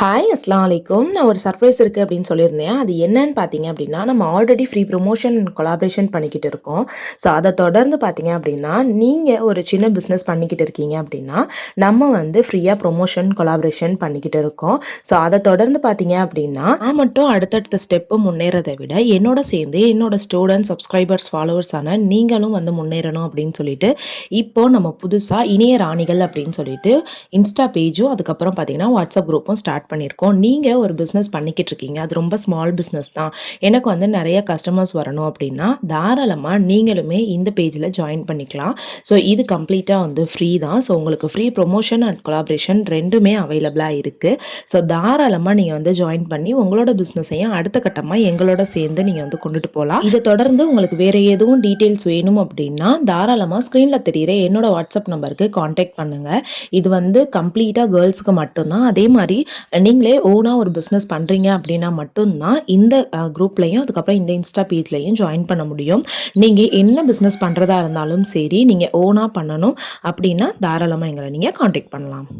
Hi அஸ்லாம் வலைக்கும். நான் ஒரு சர்ப்ரைஸ் இருக்குது அப்படின்னு சொல்லியிருந்தேன். அது என்னன்னு பார்த்தீங்க அப்படின்னா, நம்ம ஆல்ரெடி ஃப்ரீ ப்ரொமோஷன் கொலாபரேஷன் பண்ணிக்கிட்டு இருக்கோம். ஸோ அதை தொடர்ந்து பார்த்தீங்க அப்படின்னா, நீங்கள் ஒரு சின்ன பிஸ்னஸ் பண்ணிக்கிட்டு இருக்கீங்க அப்படின்னா, நம்ம வந்து ஃப்ரீயாக ப்ரொமோஷன் கொலாபரேஷன் பண்ணிக்கிட்டு இருக்கோம். ஸோ அதை தொடர்ந்து பார்த்தீங்க அப்படின்னா, நான் மட்டும் அடுத்தடுத்த ஸ்டெப்பு முன்னேறதை விட என்னோட சேர்ந்து என்னோட ஸ்டூடெண்ட்ஸ், சப்ஸ்கிரைபர்ஸ், ஃபாலோவர்ஸான நீங்களும் வந்து முன்னேறணும் அப்படின்னு சொல்லிட்டு, இப்போ நம்ம புதுசாக இணைய ராணிகள் அப்படின்னு சொல்லிட்டு இன்ஸ்டா பேஜும் அதுக்கப்புறம் பார்த்தீங்கன்னா வாட்ஸ்அப் குரூப்பும் ஸ்டார்ட் பண்ணியிருக்கோம். நீங்கள் ஒரு பிஸ்னஸ் பண்ணிக்கிட்டு இருக்கீங்க, அது ரொம்ப ஸ்மால் பிஸ்னஸ் தான், எனக்கு வந்து நிறைய கஸ்டமர்ஸ் வரணும் அப்படின்னா தாராளமாக நீங்களுமே இந்த பேஜில் ஜாயின் பண்ணிக்கலாம். ஸோ இது கம்ப்ளீட்டாக வந்து ஃப்ரீ தான். ஸோ உங்களுக்கு ஃப்ரீ ப்ரொமோஷன் அண்ட் கொலாபரேஷன் ரெண்டுமே அவைலபிளாக இருக்குது. ஸோ தாராளமாக நீங்கள் வந்து ஜாயின் பண்ணி உங்களோட பிஸ்னஸையும் அடுத்த கட்டமாக எங்களோட சேர்ந்து நீங்கள் வந்து கொண்டுட்டு போகலாம். இதை தொடர்ந்து உங்களுக்கு வேறு எதுவும் டீட்டெயில்ஸ் வேணும் அப்படின்னா தாராளமாக ஸ்க்ரீனில் தெரிகிற என்னோட வாட்ஸ்அப் நம்பருக்கு காண்டாக்ட் பண்ணுங்கள். இது வந்து கம்ப்ளீட்டாக கேர்ள்ஸுக்கு மட்டும்தான். அதே மாதிரி நீங்களே ஓனாக ஒரு பிஸ்னஸ் பண்ணுறீங்க அப்படின்னா மட்டும்தான் இந்த குரூப்லையும் அதுக்கப்புறம் இந்த இன்ஸ்டா பேஜ்லையும் ஜாயின் பண்ண முடியும். நீங்கள் என்ன பிஸ்னஸ் பண்ணுறதா இருந்தாலும் சரி, நீங்கள் ஓனாக பண்ணணும் அப்படின்னா தாராளமாக எங்களை நீங்கள் காண்டாக்ட் பண்ணலாம்.